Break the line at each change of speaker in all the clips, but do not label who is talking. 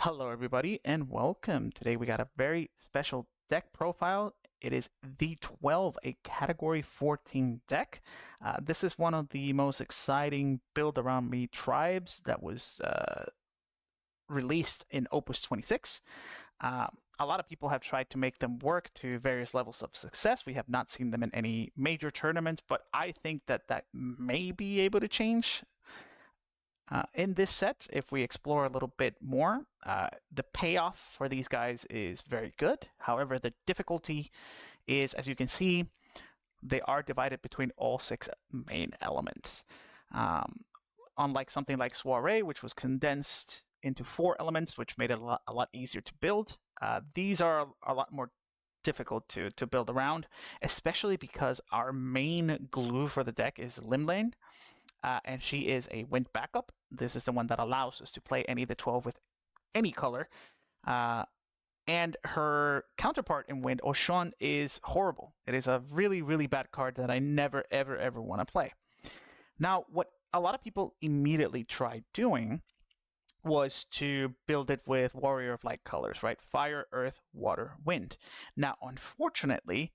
Hello, everybody, and welcome. Today we got a very special deck profile. It is the 12, a Category 14 deck. This is one of the most exciting build around me tribes that was released in Opus 26. A lot of people have tried to make them work to various levels of success. We have not seen them in any major tournaments, but I think that may be able to change. In this set, if we explore a little bit more, the payoff for these guys is very good. However, the difficulty is, as you can see, they are divided between all 6 main elements. Unlike something like Soiree, which was condensed into 4 elements, which made it a lot easier to build, these are a lot more difficult to build around, especially because our main glue for the deck is Limlane. And she is a wind backup. This is the one that allows us to play any of the 12 with any color. And her counterpart in wind, Oshun, is horrible. It is a really, really bad card that I never, ever, ever want to play. Now, what a lot of people immediately tried doing was to build it with Warrior of Light colors, right? Fire, Earth, Water, Wind. Now, unfortunately,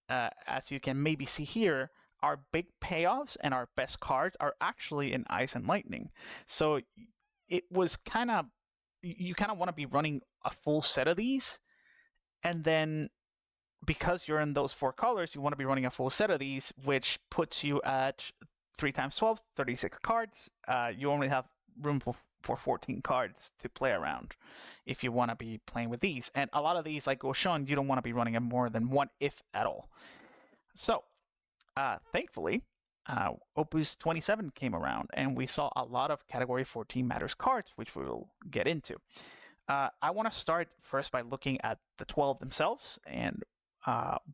as you can maybe see here, our big payoffs and our best cards are actually in Ice and Lightning. So it was kind of, you kind of want to be running a full set of these. And then because you're in those 4 colors, you want to be running a full set of these, which puts you at 3 times 12, 36 cards. You only have room for 14 cards to play around if you want to be playing with these. And a lot of these, like Oshun, you don't want to be running a more than 1 if at all. So thankfully, Opus 27 came around, and we saw a lot of Category 14 Matters cards, which we will get into. I want to start first by looking at the 12 themselves and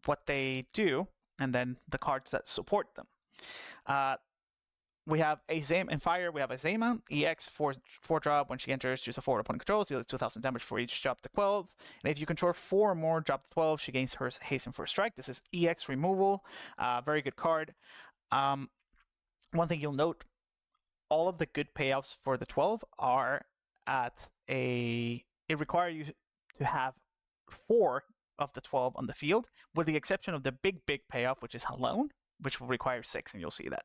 what they do, and then the cards that support them. We have Azema in Fire. We have Azema, EX, 4 drop. When she enters, choose a forward opponent controls. Deals 2,000 damage for each drop to 12. And if you control 4 or more, drop to 12. She gains her haste and first strike. This is EX removal. Very good card. One thing you'll note: all of the good payoffs for the 12 are at a. It requires you to have 4 of the 12 on the field, with the exception of the big payoff, which is Alone, which will require 6, and you'll see that.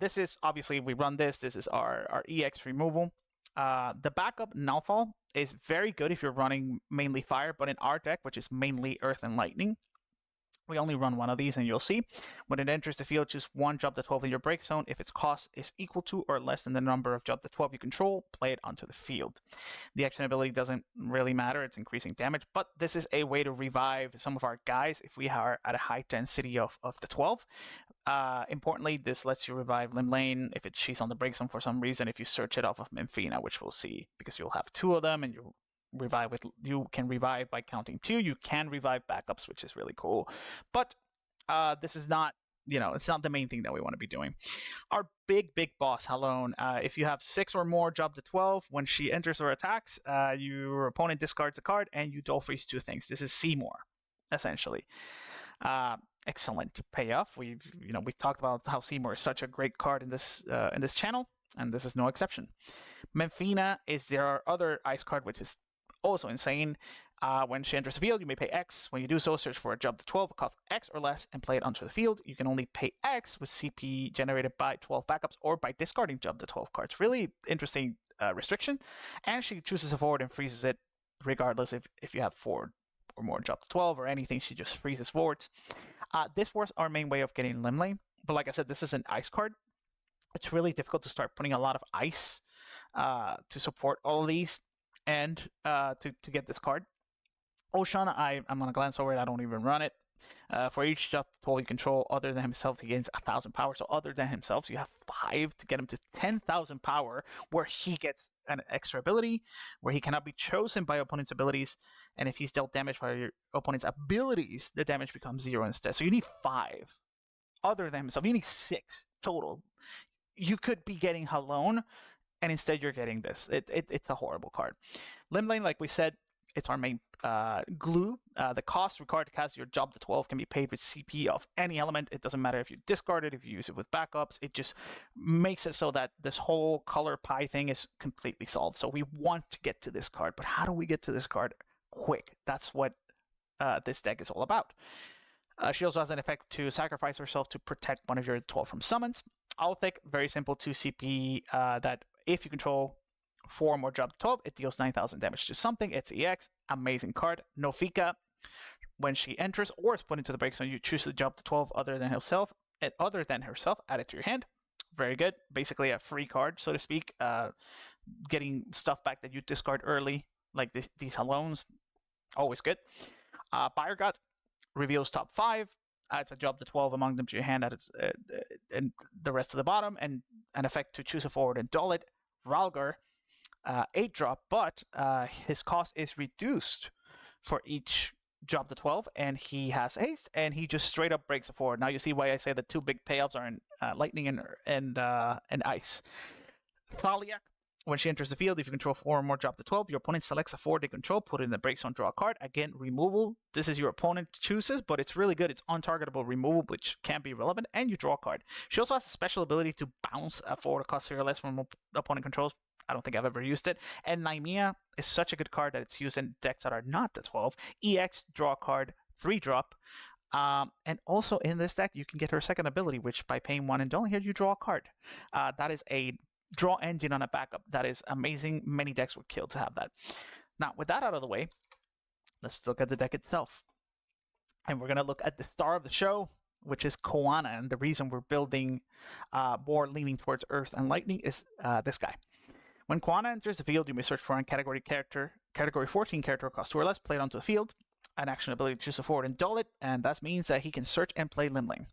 This is, obviously, we run this. This is our EX removal. The backup Nullfall is very good if you're running mainly Fire, but in our deck, which is mainly Earth and Lightning, we only run 1 of these, and you'll see. When it enters the field, choose 1 drop to 12 in your break zone. If its cost is equal to or less than the number of drop to 12 you control, play it onto the field. The action ability doesn't really matter. It's increasing damage, but this is a way to revive some of our guys if we are at a high density of the 12. Importantly, this lets you revive Limlane if she's on the break zone for some reason, if you search it off of Memphina, which we'll see, because you'll have 2 of them, and you can revive by counting 2. You can revive backups, which is really cool. But this is not, it's not the main thing that we want to be doing. Our big boss, Halone, if you have 6 or more drop to 12, when she enters or attacks, your opponent discards a card and you dual freeze 2 things. This is Seymour, essentially. Excellent payoff. We've talked about how Seymour is such a great card in this channel, and this is no exception. Memphina is their other ice card, which is also insane. When she enters the field, you may pay X. When you do so, search for a drop to 12, cost X or less, and play it onto the field. You can only pay X with CP generated by 12 backups or by discarding drop to 12 cards. Really interesting restriction. And she chooses a forward and freezes it, regardless if you have 4 or more drop to 12 or anything. She just freezes forwards. This was our main way of getting Limlane, but like I said, this is an ice card. It's really difficult to start putting a lot of ice to support all of these and to get this card. Oshun, I'm going to glance over it. I don't even run it. For each drop 12 you control other than himself, he gains 1,000 power. So other than himself, so you have 5 to get him to 10,000 power, where he gets an extra ability, where he cannot be chosen by opponent's abilities. And if he's dealt damage by your opponent's abilities, the damage becomes 0 instead. So you need 5 other than himself. You need 6 total. You could be getting Halone, and instead you're getting this. It's a horrible card. Limlane, like we said, It's our main glue. The cost required to cast your job to 12 can be paid with CP of any element. It doesn't matter if you discard it, if you use it with backups. It just makes it so that this whole color pie thing is completely solved. So we want to get to this card, but how do we get to this card quick? That's what this deck is all about. She also has an effect to sacrifice herself to protect one of your 12 from summons. Althik, very simple 2 CP that if you control 4 more job to 12, it deals 9,000 damage to something. It's EX, amazing card. Nofika, when she enters or is put into the break zone, you choose the job to 12 other than herself, add it to your hand. Very good. Basically a free card, so to speak. Getting stuff back that you discard early, like these Halones, always good. Buyer Gut reveals top 5, adds a job to 12 among them to your hand, and the rest to the bottom, and an effect to choose a forward and dull it. Ralgar, 8-drop, but his cost is reduced for each job to 12, and he has haste, and he just straight up breaks a forward. Now you see why I say the 2 big payoffs are in lightning and ice. Thaliak, when she enters the field, if you control 4 or more job to 12, your opponent selects a forward they control, put it in the break zone, draw a card. Again, removal. This is your opponent chooses, but it's really good. It's untargetable removal, which can be relevant, and you draw a card. She also has a special ability to bounce a forward cost 0 less from opponent controls. I don't think I've ever used it. And Naimia is such a good card that it's used in decks that are not the 12. EX, draw a card, 3-drop. And also in this deck, you can get her second ability, which by paying 1 and dulling here, you draw a card. That is a draw engine on a backup. That is amazing. Many decks would kill to have that. Now, with that out of the way, let's look at the deck itself. And we're going to look at the star of the show, which is Koana. And the reason we're building more leaning towards Earth and Lightning is this guy. When Koana enters the field, you may search for a category 14 character cost 2 or less, play it onto the field. An action ability to choose a forward and dull it, and that means that he can search and play Limling.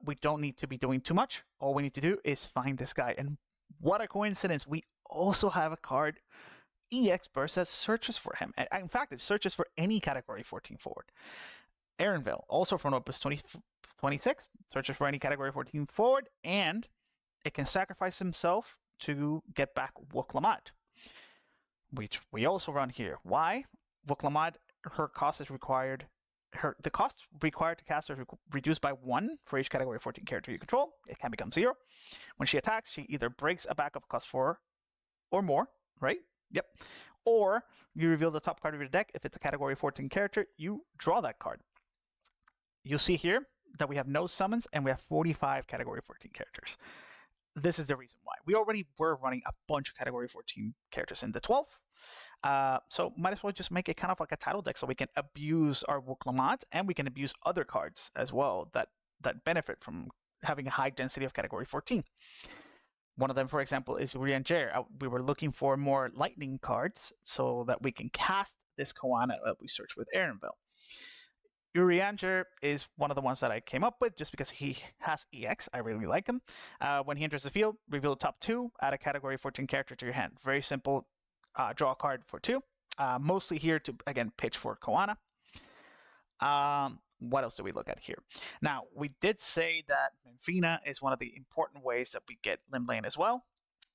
We don't need to be doing too much. All we need to do is find this guy. And what a coincidence, we also have a card, EX Burst, that searches for him. And in fact, it searches for any category 14 forward. Erenville, also from Opus 26, searches for any category 14 forward, and it can sacrifice himself to get back Wuklamad, which we also run here. Why? Wuklamad, her cost is required. The cost required to cast is reduced by 1 for each category 14 character you control. It can become 0. When she attacks, she either breaks a backup cost 4 or more, right? Yep. Or you reveal the top card of your deck. If it's a category 14 character, you draw that card. You'll see here that we have no summons and we have 45 category 14 characters. This is the reason why. We already were running a bunch of category 14 characters in the 12. So might as well just make it kind of like a title deck so we can abuse our Wuklamad and we can abuse other cards as well that benefit from having a high density of category 14. One of them, for example, is Urianger. We were looking for more lightning cards so that we can cast this Koana that we search with Erenville. Urianger is one of the ones that I came up with just because he has EX. I really like him. When he enters the field, reveal the top 2, add a category 14 character to your hand. Very simple. Draw a card for 2. Mostly here to, again, pitch for Koana. What else do we look at here? Now, we did say that Memphina is one of the important ways that we get Limblane as well,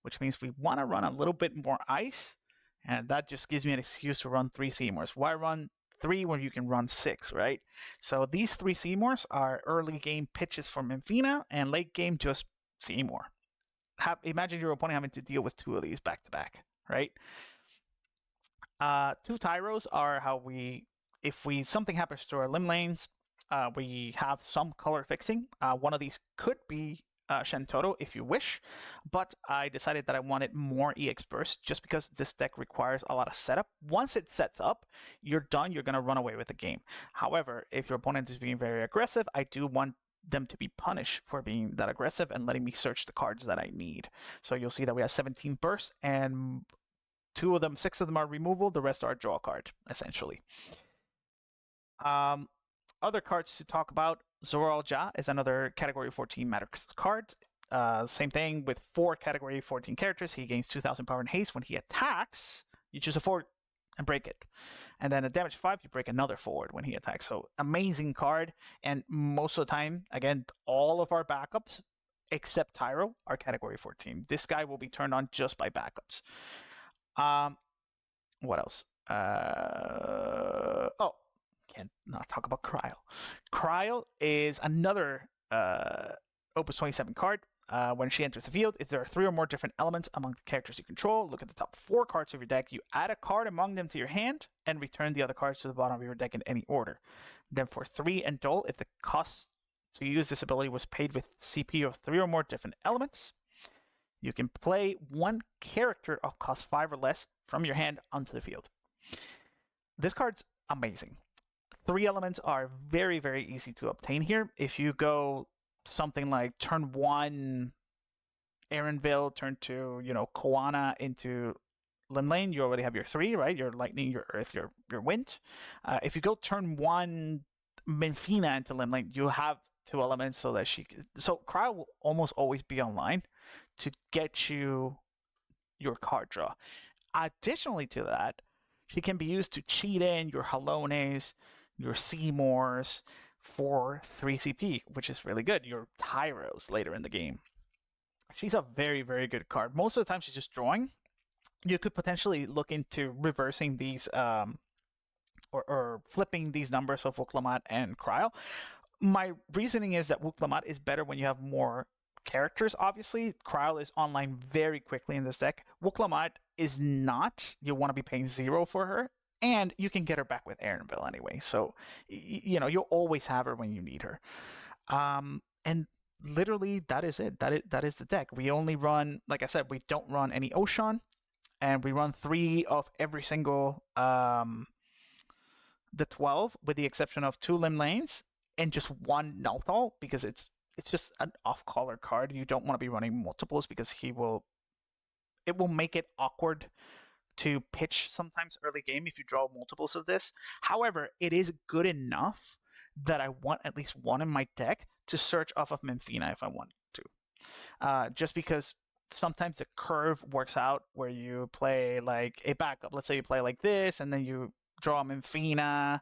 which means we want to run a little bit more ice, and that just gives me an excuse to run 3 Seymours. Why run 3 when you can run 6, right? So these 3 Seymours are early game pitches for Memphina, and late game just Seymour. Imagine your opponent having to deal with 2 of these back to back, right? 2 Tyros are how if something happens to our limb lanes, we have some color fixing. One of these could be Shentoro if you wish, but I decided that I wanted more EX Burst just because this deck requires a lot of setup. Once it sets up, you're done, you're going to run away with the game. However, if your opponent is being very aggressive, I do want them to be punished for being that aggressive and letting me search the cards that I need. So you'll see that we have 17 bursts, and 6 of them are removal, the rest are a draw card, essentially. Other cards to talk about, Zoral Ja is another category 14 Matrix card. Same thing with 4 category 14 characters. He gains 2,000 power and haste. When he attacks, you choose a forward and break it. And then at damage 5, you break another forward when he attacks. So amazing card. And most of the time, again, all of our backups, except Tyro, are category 14. This guy will be turned on just by backups. What else? Oh, can't not talk about Cryo. Cryo is another Opus 27 card. When she enters the field, if there are 3 or more different elements among the characters you control, look at the top 4 cards of your deck. You add a card among them to your hand and return the other cards to the bottom of your deck in any order. Then for 3 and dull, if the cost to use this ability was paid with CP of 3 or more different elements, you can play 1 character of cost 5 or less from your hand onto the field. This card's amazing. 3 elements are very, very easy to obtain here. If you go something like turn 1 Erenville, turn 2, Koana into Limlane, you already have your 3, right? Your lightning, your earth, your wind. If you go turn 1 Minfina into Limlane, you have 2 elements so that so Cryo will almost always be online to get you your card draw. Additionally to that, she can be used to cheat in your Halones, your Seymours for 3 CP, which is really good. Your Tyros later in the game. She's a very, very good card. Most of the time she's just drawing. You could potentially look into reversing these or flipping these numbers of Wuklamad and Cryo. My reasoning is that Wuklamad is better when you have more characters, obviously. Cryo is online very quickly in this deck. Wuklamad is not. You want to be paying 0 for her, and you can get her back with Erenville anyway. So, you'll always have her when you need her. And literally, that is it. That is the deck. We only run, like I said, we don't run any Ocean, and we run 3 of every single the 12, with the exception of 2 Limlanes and just 1 Nalthal, because it's just an off-color card. You don't want to be running multiples because it will make it awkward to pitch sometimes early game if you draw multiples of this. However, it is good enough that I want at least 1 in my deck to search off of Minfina if I want to. Just because sometimes the curve works out where you play like a backup. Let's say you play like this, and then you draw Minfina,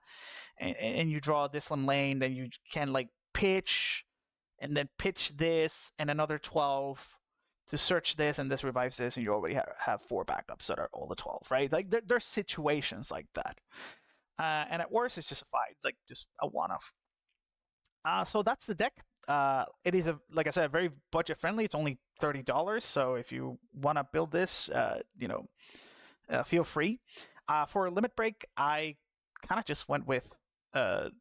and you draw this Limlane, then you can like pitch, and then pitch this, and another 12 to search this, and this revives this, and you already have 4 backups that are all the 12, right? Like there's situations like that. And at worst, it's just a 5, like just a one-off. So that's the deck. It is, like I said, very budget friendly. It's only $30. So if you want to build this, feel free. For Limit Break, I kind of just went with some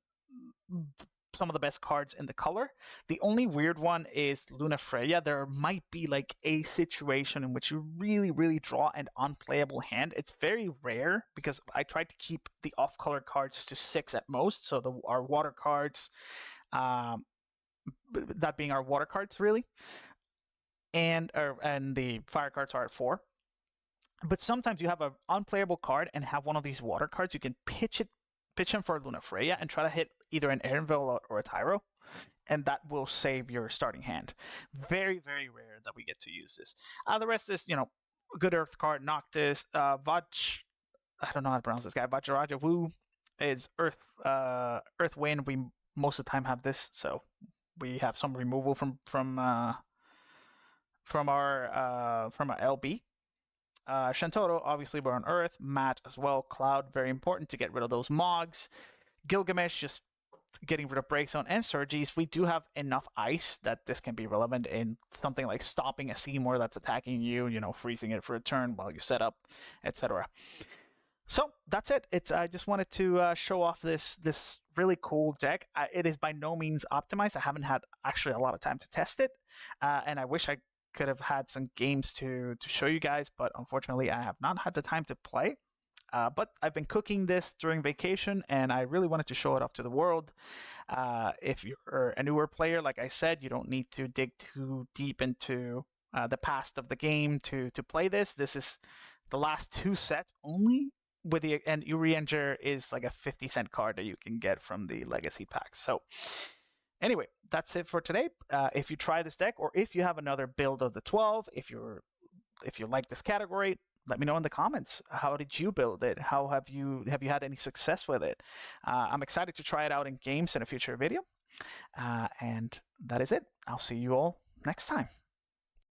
of the best cards in the color. The only weird one is Luna Freya. There might be like a situation in which you really, really draw an unplayable hand. It's very rare because I tried to keep the off-color cards to 6 at most. So our water cards, that being our water cards really, and the fire cards are at 4. But sometimes you have an unplayable card and have one of these water cards. You can pitch him for Luna Freya and try to hit either an Erenville or a Tyro, and that will save your starting hand. Very, very rare that we get to use this. The rest is, good Earth card, Noctis, Vaj. I don't know how to pronounce this guy. Vajraja Wu is Earth Wind. We most of the time have this, so we have some removal from our LB. Shantoro, obviously we're on Earth. Matt as well. Cloud, very important to get rid of those Mogs. Gilgamesh, just getting rid of Breakzone and Surges. We do have enough ice that this can be relevant in something like stopping a Seymour that's attacking you, freezing it for a turn while you set up, etc. So that's it. I just wanted to show off this really cool deck. It is by no means optimized. I haven't had actually a lot of time to test it, and I wish I could have had some games to show you guys, but unfortunately I have not had the time to play. But I've been cooking this during vacation, and I really wanted to show it off to the world. If you're a newer player, like I said, you don't need to dig too deep into the past of the game to play this. This is the last 2 sets only, and Urianger is like a 50-cent card that you can get from the Legacy packs. So anyway, that's it for today. If you try this deck, or if you have another build of the 12, if you like this category, let me know in the comments. How did you build it? How have you had any success with it? I'm excited to try it out in games in a future video. And that is it. I'll see you all next time.